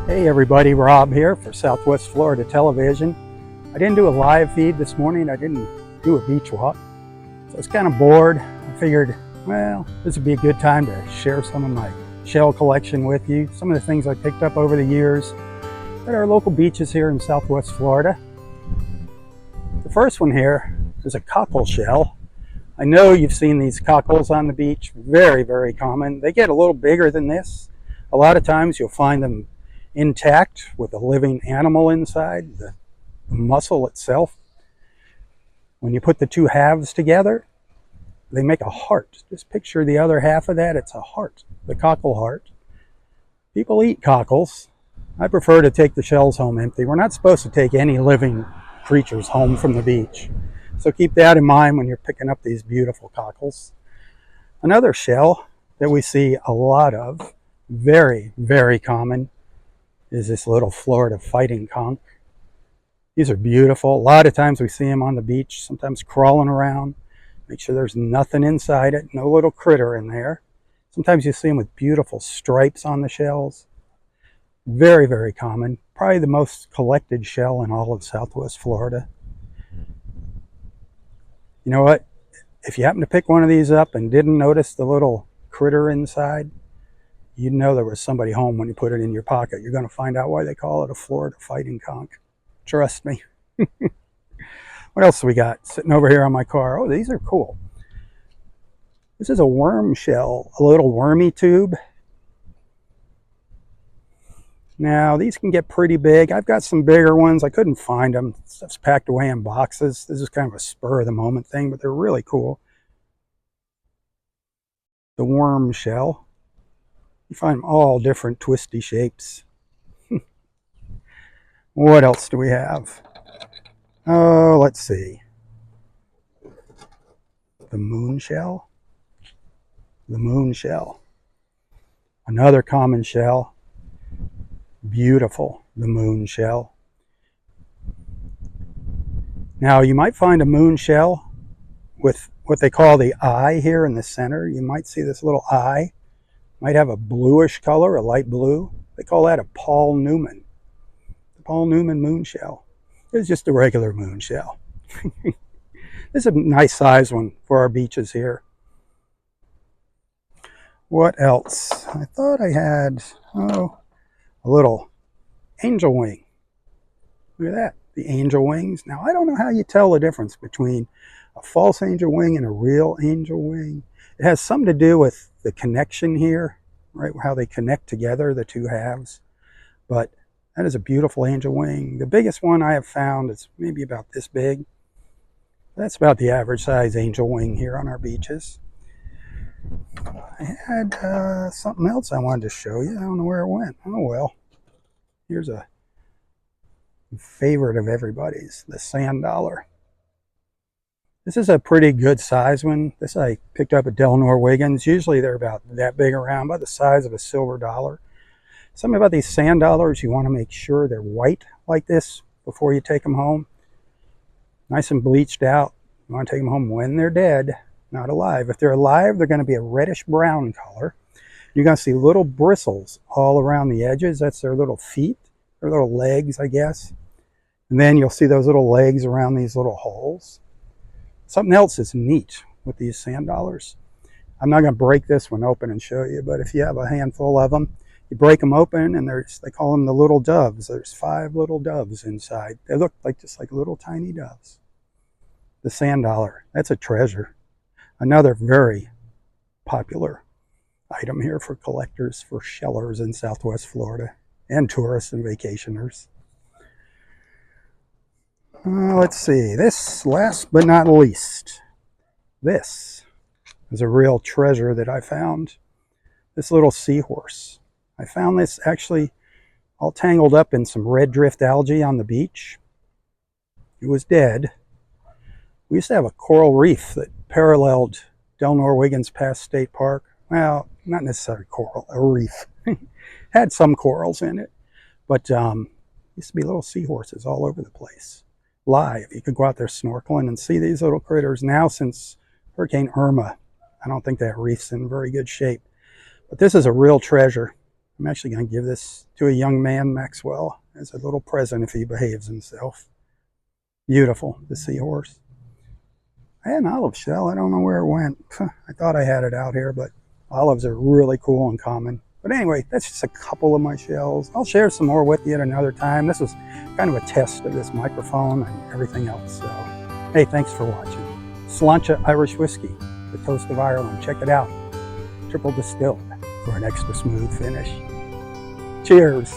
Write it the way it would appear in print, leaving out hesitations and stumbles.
Hey everybody, Rob here for Southwest Florida Television. I didn't do a live feed this morning. I didn't do a beach walk. So I was kind of bored. I figured, well, this would be a good time to share some of my shell collection with you. Some of the things I picked up over the years at our local beaches here in Southwest Florida. The first one here is a cockle shell. I know you've seen these cockles on the beach. Very, very common. They get a little bigger than this. A lot of times you'll find them intact with a living animal inside, the mussel itself. When you put the two halves together, they make a heart. Just picture the other half of that. It's a heart, the cockle heart. People eat cockles. I prefer to take the shells home empty. We're not supposed to take any living creatures home from the beach. So keep that in mind when you're picking up these beautiful cockles. Another shell that we see a lot of, very, very common, is this little Florida fighting conch. These are beautiful. A lot of times we see them on the beach, sometimes crawling around. Make sure there's nothing inside it, no little critter in there. Sometimes you see them with beautiful stripes on the shells. Very, very common. Probably the most collected shell in all of Southwest Florida. You know what? If you happen to pick one of these up and didn't notice the little critter inside, you'd know there was somebody home when you put it in your pocket. You're going to find out why they call it a Florida fighting conch. Trust me. What else do we got sitting over here on my car? Oh, these are cool. This is a worm shell, a little wormy tube. Now, these can get pretty big. I've got some bigger ones. I couldn't find them. Stuff's packed away in boxes. This is kind of a spur of the moment thing, but they're really cool. The worm shell. You find them all different twisty shapes. What else do we have? Oh, let's see. The moon shell. The moon shell. Another common shell. Beautiful, the moon shell. Now, you might find a moon shell with what they call the eye here in the center. You might see this little eye. Might have a bluish color, a light blue. They call that a Paul Newman. The Paul Newman moon shell. It's just a regular moon shell. This is a nice size one for our beaches here. What else? I thought I had, a little angel wing. Look at that, the angel wings. Now, I don't know how you tell the difference between a false angel wing and a real angel wing. It has something to do with the connection here, right? How they connect together, the two halves. But that is a beautiful angel wing. The biggest one I have found is maybe about this big. That's about the average size angel wing here on our beaches. I had something else I wanted to show you. I don't know where it went. Oh well. Here's a favorite of everybody's, the sand dollar. This is a pretty good size one. This I picked up at Delnor-Wiggins. Usually they're about that big around, about the size of a silver dollar. Something about these sand dollars, you want to make sure they're white like this before you take them home. Nice and bleached out. You want to take them home when they're dead, not alive. If they're alive, they're going to be a reddish brown color. You're going to see little bristles all around the edges. That's their little feet, their little legs, I guess. And then you'll see those little legs around these little holes. Something else that's neat with these sand dollars. I'm not going to break this one open and show you, but if you have a handful of them, you break them open and they call them the little doves. There's 5 little doves inside. They look like just like little tiny doves. The sand dollar, that's a treasure. Another very popular item here for collectors, for shellers in Southwest Florida, and tourists and vacationers. Let's see, this last but not least, this is a real treasure that I found. This little seahorse. I found this actually all tangled up in some red drift algae on the beach. It was dead. We used to have a coral reef that paralleled Delnor-Wiggins Pass State Park. Well, not necessarily coral, a reef. Had some corals in it, but used to be little seahorses all over the place. Live, you could go out there snorkeling and see these little critters. Now, since Hurricane Irma, I don't think that reef's in very good shape. But this is a real treasure. I'm actually going to give this to a young man, Maxwell, as a little present if he behaves himself. Beautiful, the Seahorse. I had an olive shell. I don't know where it went. I thought I had it out here, but olives are really cool and common. But anyway, that's just a couple of my shells. I'll share some more with you at another time. This was kind of a test of this microphone and everything else. So, hey, thanks for watching. Sláinte Irish Whiskey, the toast of Ireland. Check it out. Triple distilled for an extra smooth finish. Cheers.